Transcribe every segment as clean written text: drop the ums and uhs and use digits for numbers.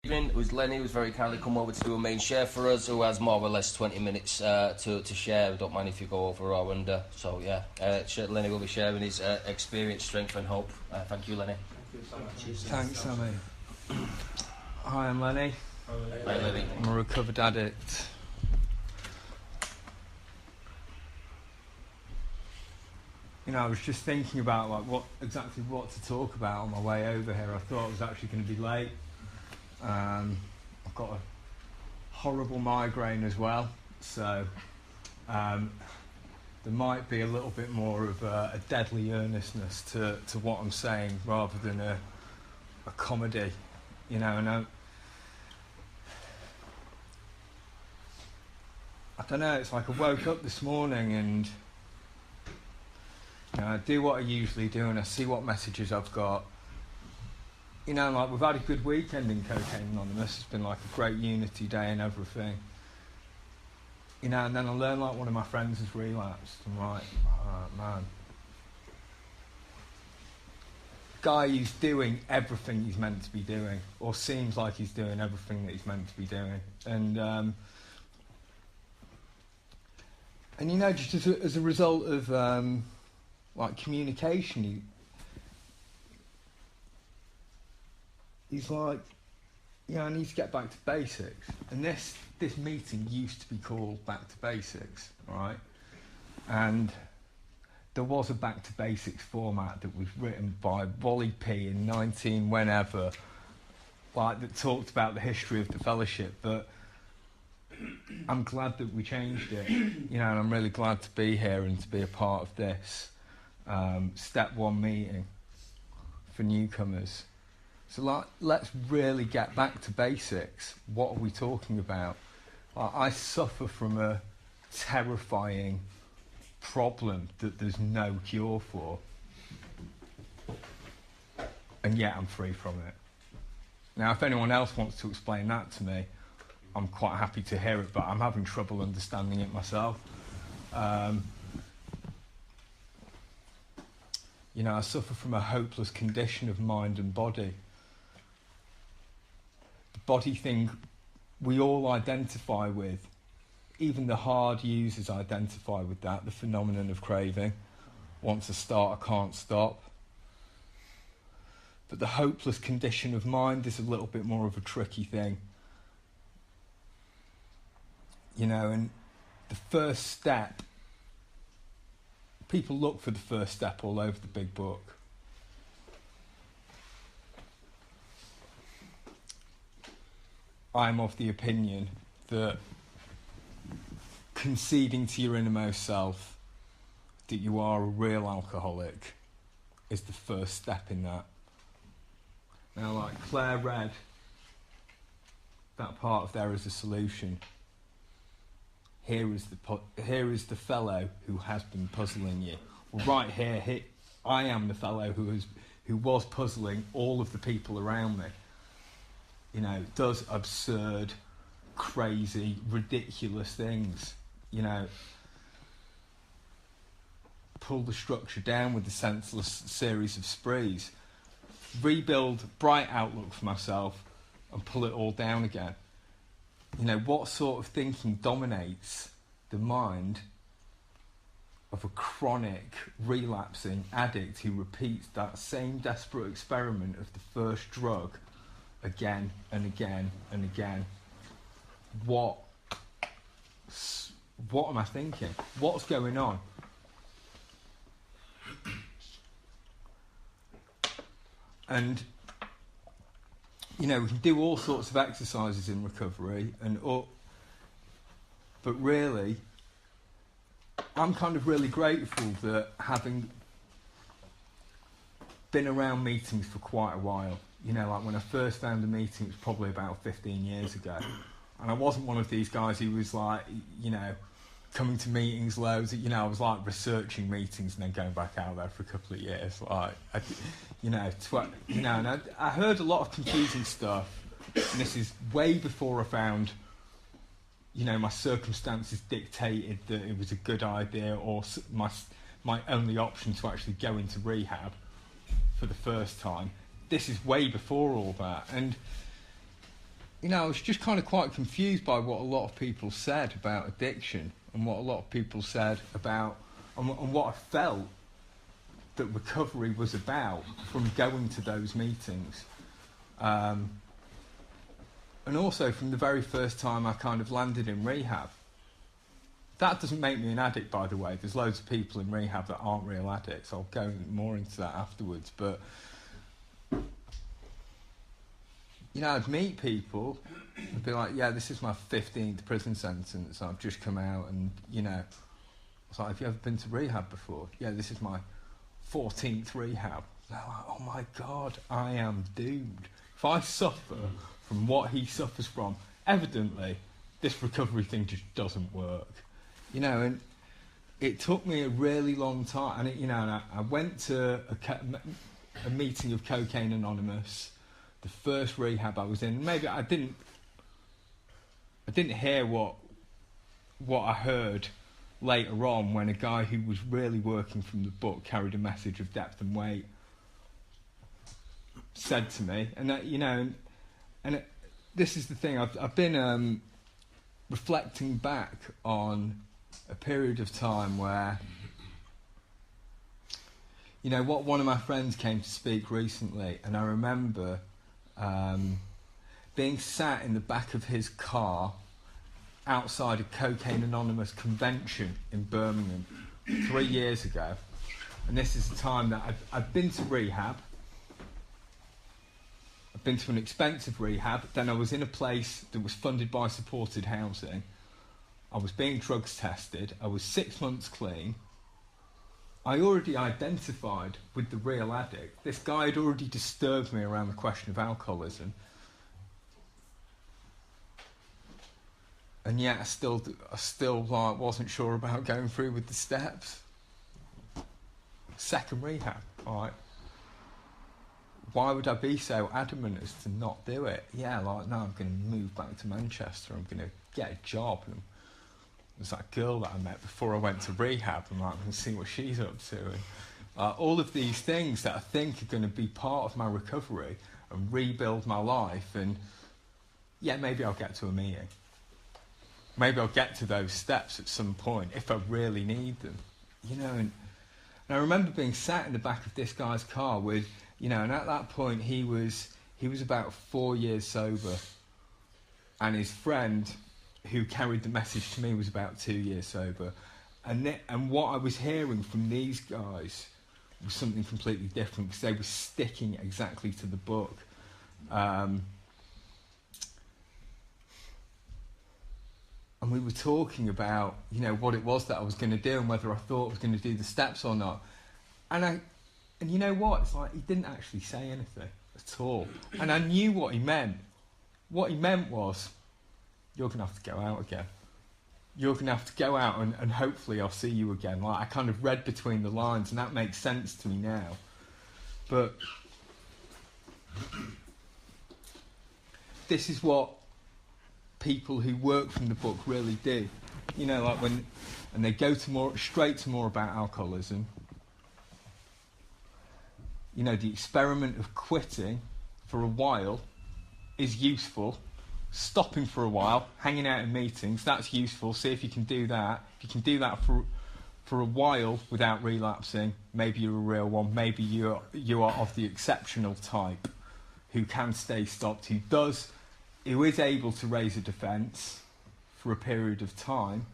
Evening, it was Lennie who was very kindly come over to do a main share for us, who has more or less 20 minutes to share. Don't mind if you go over or under. So yeah, Lennie will be sharing his experience, strength and hope. Thank you, Lennie. Thank you so much. Thanks, Sammy. Hi, I'm Lennie. Hi, Lennie. I'm a recovered addict. You know, I was just thinking about what to talk about on my way over here. I thought I was actually going to be late. I've got a horrible migraine as well, so there might be a little bit more of a deadly earnestness to what I'm saying rather than a comedy, you know. And I don't know, it's like I woke up this morning and I do what I usually do and I see what messages I've got. You know, like, we've had a good weekend in Cocaine Anonymous. It's been like a great unity day and everything. You know, and then I learn like one of my friends has relapsed. I'm like, oh, man. Guy who's doing everything he's meant to be doing, or seems like he's doing everything that he's meant to be doing. And you know, just as a result of like communication, he's like, I need to get back to basics. And this meeting used to be called Back to Basics, right? And there was a Back to Basics format that was written by Wally P in 19 whenever, like, that talked about the history of the fellowship. But I'm glad that we changed it, and I'm really glad to be here and to be a part of this step one meeting for newcomers. So let's really get back to basics. What are we talking about? I suffer from a terrifying problem that there's no cure for. And yet I'm free from it. Now, if anyone else wants to explain that to me, I'm quite happy to hear it, but I'm having trouble understanding it myself. I suffer from a hopeless condition of mind and body. The body thing we all identify with. Even the hard users identify with that, the phenomenon of craving. Once I start, I can't stop. But the hopeless condition of mind is a little bit more of a tricky thing. And the first step, people look for the first step all over the big book. I'm of the opinion that conceding to your innermost self that you are a real alcoholic is the first step in that. Now, like Claire read that part of There Is a Solution. Here is the fellow who has been puzzling you. Well, right here, I am the fellow who was puzzling all of the people around me. Does absurd, crazy, ridiculous things. Pull the structure down with the senseless series of sprees. Rebuild bright outlook for myself and pull it all down again. What sort of thinking dominates the mind of a chronic, relapsing addict who repeats that same desperate experiment of the first drug again and again and again? What am I thinking? What's going on? And we can do all sorts of exercises in recovery, but really, I'm kind of really grateful that having been around meetings for quite a while, like when I first found a meeting, it was probably about 15 years ago, and I wasn't one of these guys who was like, coming to meetings loads. I was like researching meetings and then going back out there for a couple of years. And I heard a lot of confusing stuff. And this is way before I found, my circumstances dictated that it was a good idea or my only option to actually go into rehab for the first time. This is way before all that. And I was just kind of quite confused by what a lot of people said about addiction and what a lot of people said about and what I felt that recovery was about from going to those meetings. And also from the very first time I kind of landed in rehab. That doesn't make me an addict, by the way. There's loads of people in rehab that aren't real addicts. I'll go more into that afterwards. But, I'd meet people and be like, yeah, this is my 15th prison sentence. I've just come out and, I was like, have you ever been to rehab before? Yeah, this is my 14th rehab. They're like, oh my God, I am doomed. If I suffer from what he suffers from, evidently, this recovery thing just doesn't work. And it took me a really long time. And, I went to a meeting of Cocaine Anonymous, the first rehab I was in. Maybe I didn't hear what I heard later on when a guy who was really working from the book carried a message of depth and weight said to me. And that, this is the thing. I've been reflecting back on a period of time where, what one of my friends came to speak recently, and I remember being sat in the back of his car outside a Cocaine Anonymous convention in Birmingham 3 years ago. And this is the time that I'd been to rehab. I'd been to an expensive rehab. Then I was in a place that was funded by supported housing. I was being drugs tested. I was 6 months clean. I already identified with the real addict. This guy had already disturbed me around the question of alcoholism. And yet I still wasn't sure about going through with the steps. Second rehab, all right. Why would I be so adamant as to not do it? Yeah, no, I'm going to move back to Manchester. I'm going to get a job. And there's that girl that I met before I went to rehab. I'm like, I'm going to see what she's up to. And all of these things that I think are going to be part of my recovery and rebuild my life. And yeah, maybe I'll get to a meeting. Maybe I'll get to those steps at some point if I really need them. And I remember being sat in the back of this guy's car with, and at that point he was about 4 years sober, and his friend who carried the message to me was about 2 years sober, and what I was hearing from these guys was something completely different because they were sticking exactly to the book. And we were talking about, what it was that I was going to do and whether I thought I was going to do the steps or not. And you know what? It's like he didn't actually say anything at all. And I knew what he meant. What he meant was, you're going to have to go out again. You're going to have to go out and hopefully I'll see you again. Like I kind of read between the lines and that makes sense to me now. But this is what people who work from the book really do. And they go straight to more about alcoholism. The experiment of quitting for a while is useful. Stopping for a while, hanging out in meetings, that's useful. See if you can do that. If you can do that for a while without relapsing, maybe you're a real one. Maybe you are of the exceptional type who can stay stopped, who is able to raise a defence for a period of time.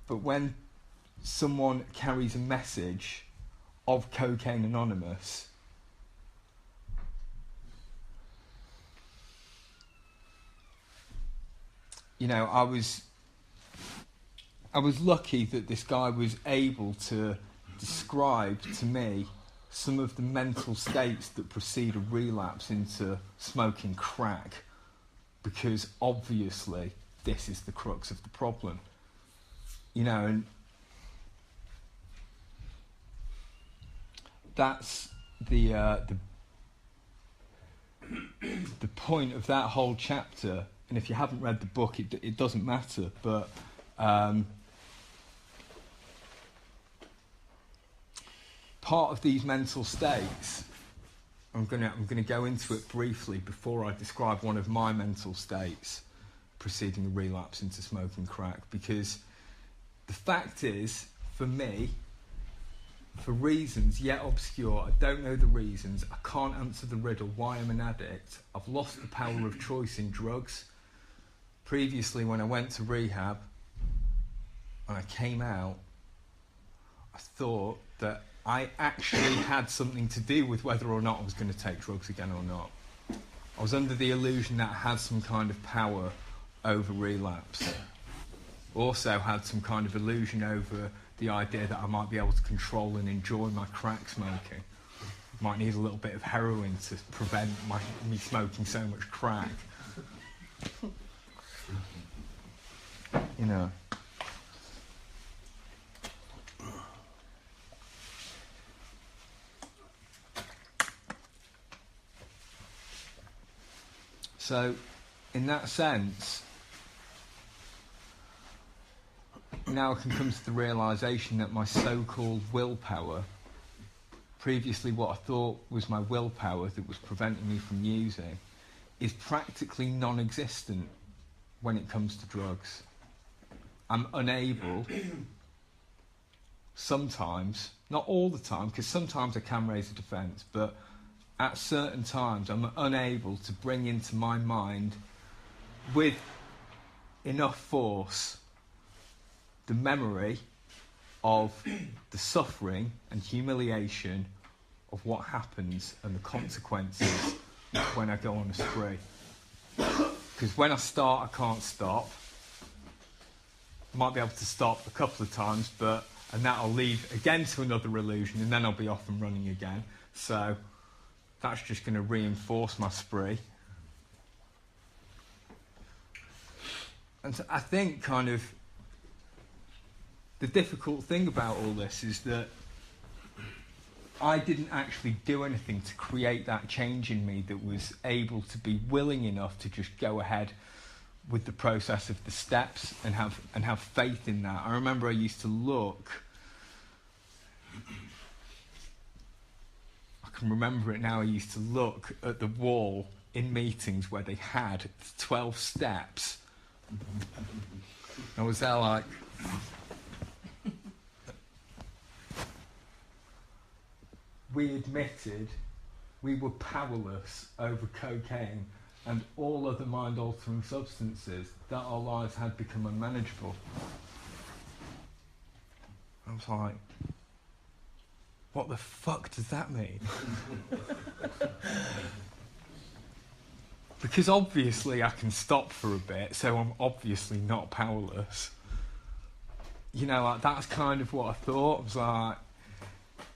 But when someone carries a message of Cocaine Anonymous, I was lucky that this guy was able to describe to me some of the mental states that precede a relapse into smoking crack, because obviously this is the crux of the problem. And that's the point of that whole chapter. And if you haven't read the book, it doesn't matter. But part of these mental states, I'm gonna go into it briefly before I describe one of my mental states preceding a relapse into smoking crack, because the fact is, for me, for reasons yet obscure, I don't know the reasons, I can't answer the riddle why I'm an addict. I've lost the power of choice in drugs. Previously, when I went to rehab and I came out, I thought that I actually had something to do with whether or not I was going to take drugs again or not. I was under the illusion that I had some kind of power over relapse. Also had some kind of illusion over the idea that I might be able to control and enjoy my crack smoking. Might need a little bit of heroin to prevent me smoking so much crack. You know. So, in that sense, now I can come to the realisation that my so-called willpower, previously what I thought was my willpower that was preventing me from using, is practically non-existent when it comes to drugs. I'm unable, sometimes, not all the time, because sometimes I can raise a defence, but at certain times I'm unable to bring into my mind with enough force the memory of the suffering and humiliation of what happens and the consequences when I go on a spree. Because when I start, I can't stop. I might be able to stop a couple of times, and that'll lead again to another illusion, and then I'll be off and running again. So that's just going to reinforce my spree. And so I think kind of the difficult thing about all this is that I didn't actually do anything to create that change in me that was able to be willing enough to just go ahead with the process of the steps and have faith in that. I remember I used to look, I can remember it now, I used to look at the wall in meetings where they had 12 steps. I was there like, we admitted we were powerless over cocaine and all other mind-altering substances, that our lives had become unmanageable. I was like, what the fuck does that mean? Because obviously I can stop for a bit, so I'm obviously not powerless. You know, like, that's kind of what I thought. I was like,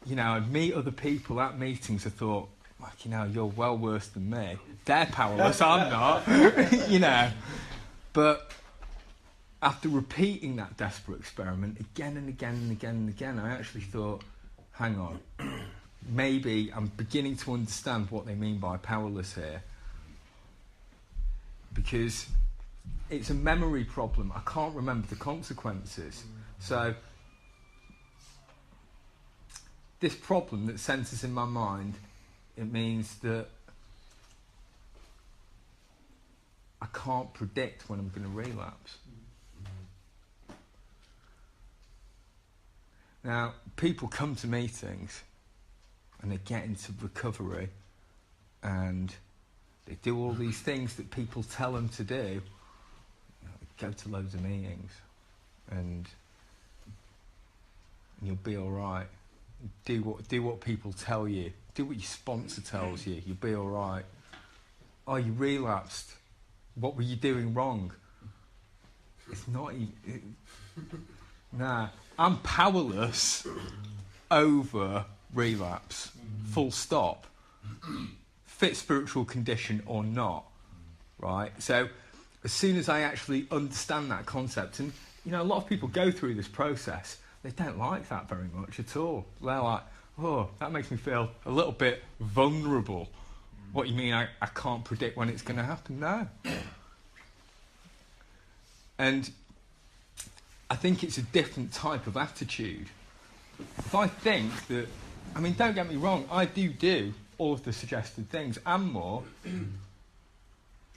you know, I'd meet other people at meetings, I thought, like, you know, you're well worse than me. They're powerless, I'm not. You know. But after repeating that desperate experiment again and again and again and again, I actually thought, hang on, maybe I'm beginning to understand what they mean by powerless here. Because it's a memory problem. I can't remember the consequences. So this problem that centres in my mind, it means that I can't predict when I'm going to relapse. Now, people come to meetings and they get into recovery and they do all these things that people tell them to do. You know, go to loads of meetings and you'll be all right. Do what people tell you. Do what your sponsor tells you. You'll be all right. Oh, you relapsed. What were you doing wrong? It's not even... Nah, I'm powerless over relapse. Full stop. Fit spiritual condition or not, right? So as soon as I actually understand that concept, and you know, a lot of people go through this process, they don't like that very much at all. They're like, oh, that makes me feel a little bit vulnerable. What you mean I can't predict when it's going to happen? No. And I think it's a different type of attitude. If I think that I mean, don't get me wrong, I do all of the suggested things and more,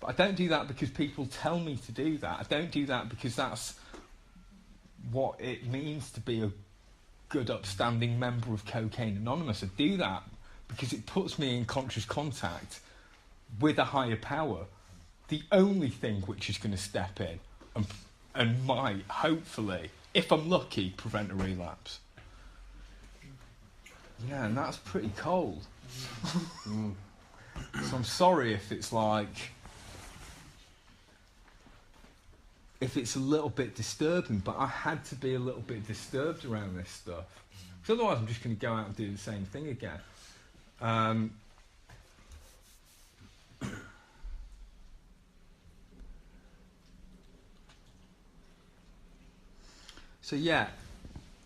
but I don't do that because people tell me to do that. I don't do that because that's what it means to be a good, upstanding member of Cocaine Anonymous. I do that because it puts me in conscious contact with a higher power, the only thing which is going to step in and might, hopefully, if I'm lucky, prevent a relapse. Yeah, and that's pretty cold. So I'm sorry if it's like... if it's a little bit disturbing, but I had to be a little bit disturbed around this stuff. Because otherwise I'm just going to go out and do the same thing again. So yeah,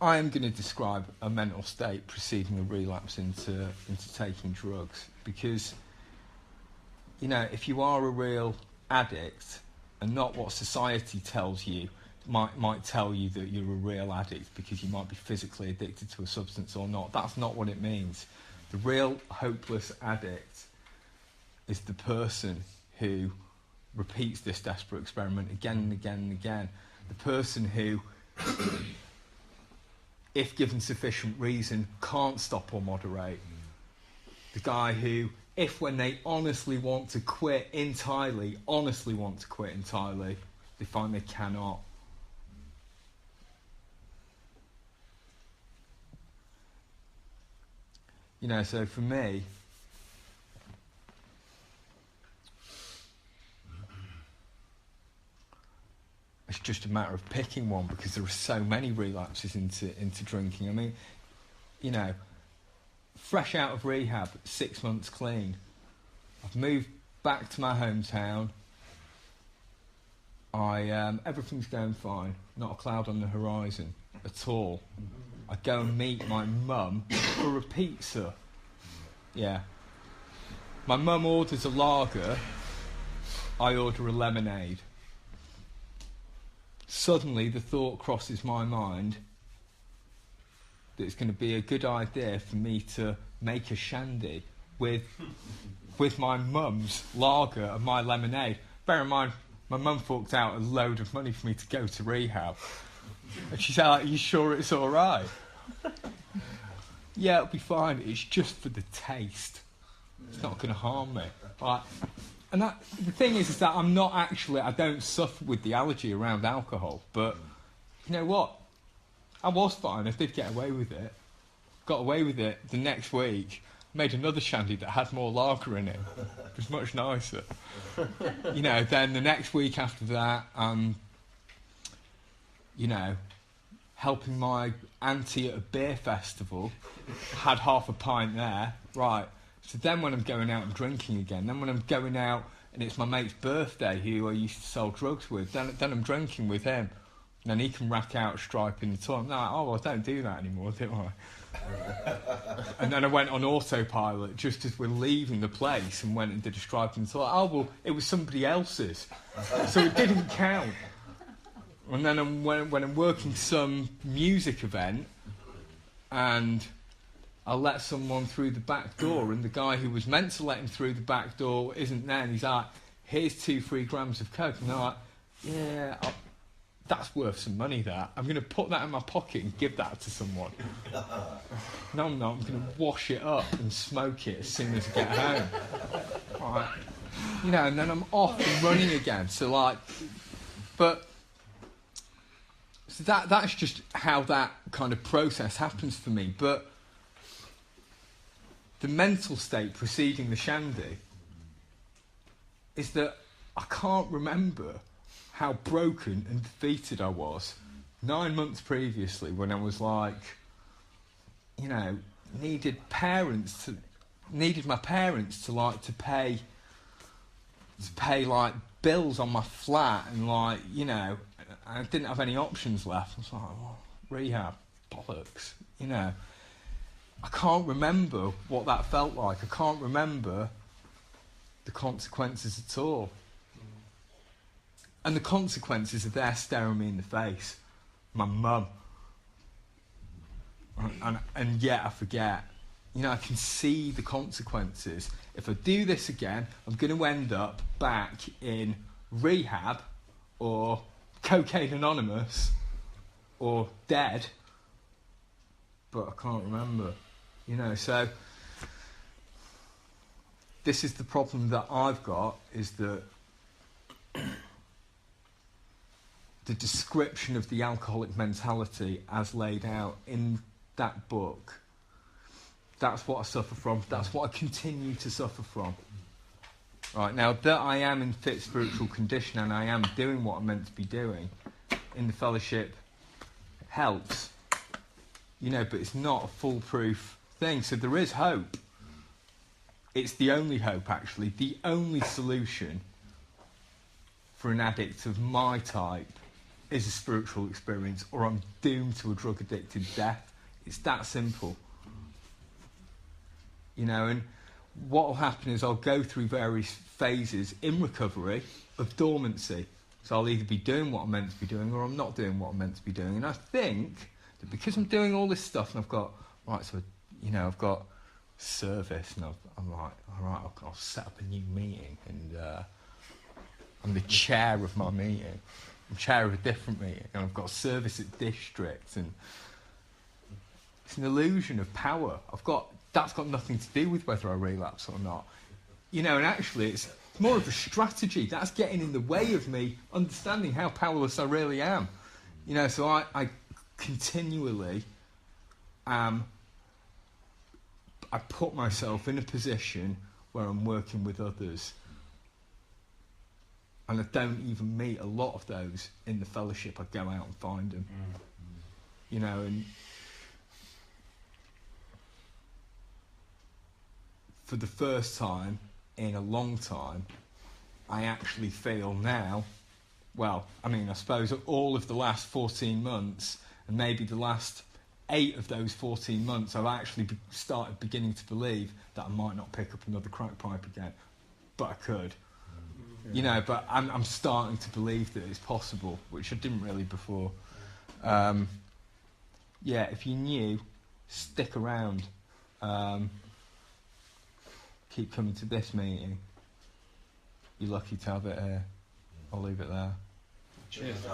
I am going to describe a mental state preceding a relapse into taking drugs, because, you know, if you are a real addict and not what society tells you, might tell you that you're a real addict because you might be physically addicted to a substance or not. That's not what it means. The real hopeless addict is the person who repeats this desperate experiment again and again and again. The person who, if given sufficient reason, can't stop or moderate. The guy who, if when they honestly want to quit entirely, they find they cannot. You know, so for me, it's just a matter of picking one, because there are so many relapses into drinking. I mean, you know, fresh out of rehab, 6 months clean, I've moved back to my hometown. Everything's going fine, not a cloud on the horizon at all. I go and meet my mum for a pizza. Yeah. My mum orders a lager, I order a lemonade. Suddenly the thought crosses my mind that it's going to be a good idea for me to make a shandy with my mum's lager and my lemonade. Bear in mind, my mum forked out a load of money for me to go to rehab. And she said, like, "Are you sure it's all right?" Yeah, it'll be fine. It's just for the taste. It's not going to harm me. Like, and the thing is that I don't suffer with the allergy around alcohol. But you know what? I was fine. I did get away with it. Got away with it the next week. Made another shandy that had more lager in it. It was much nicer. You know, then the next week after that, you know, helping my auntie at a beer festival, had half a pint there. Right. So then when I'm going out and drinking again, then when I'm going out and it's my mate's birthday who I used to sell drugs with, then I'm drinking with him. And then he can rack out a stripe in the toilet. I'm like, oh, well, I don't do that anymore, do I? And then I went on autopilot just as we're leaving the place and went and did a stripe in the toilet. Oh, well, it was somebody else's. So it didn't count. And then when I'm working some music event and I let someone through the back door and the guy who was meant to let him through the back door isn't there, and he's like, "Here's 2-3 grams of coke." And they're like, "Yeah, that's worth some money, that. I'm going to put that in my pocket and give that to someone." No, I'm not. I'm going to wash it up and smoke it as soon as I get home. Right. You know, and then I'm off and running again. So, like, but... So that's just how that kind of process happens for me. But the mental state preceding the shandy is that I can't remember how broken and defeated I was 9 months previously, when I was like, you know, needed my parents to pay like bills on my flat, and like, you know, I didn't have any options left. I was like, well, rehab, bollocks, you know. I can't remember what that felt like. I can't remember the consequences at all. And the consequences are there staring me in the face. My mum. And yet I forget. I can see the consequences. If I do this again, I'm going to end up back in rehab or Cocaine Anonymous or dead, but I can't remember. So this is the problem that I've got, is that the description of the alcoholic mentality as laid out in that book, that's what I suffer from. That's what I continue to suffer from. Right, now that I am in fit spiritual condition and I am doing what I'm meant to be doing in the fellowship helps, but it's not a foolproof thing. So there is hope. It's the only hope, actually. The only solution for an addict of my type is a spiritual experience, or I'm doomed to a drug-addicted death. It's that simple. And what will happen is I'll go through various phases in recovery of dormancy. So I'll either be doing what I'm meant to be doing, or I'm not doing what I'm meant to be doing. And I think that because I'm doing all this stuff, and I've got, I've got service, and I'm like, all right, I'll set up a new meeting, and I'm the chair of my meeting. I'm chair of a different meeting, and I've got service at district, and it's an illusion of power. That's got nothing to do with whether I relapse or not. And actually it's more of a strategy. That's getting in the way of me understanding how powerless I really am. So I continually I put myself in a position where I'm working with others. And I don't even meet a lot of those in the fellowship. I go out and find them. And for the first time in a long time, I actually feel now, I suppose all of the last 14 months, and maybe the last 8 of those 14 months, I've actually started beginning to believe that I might not pick up another crack pipe again, but I could. But I'm starting to believe that it's possible, which I didn't really before. If you're new, stick around. Keep coming to this meeting. You're lucky to have it here. I'll leave it there. Cheers.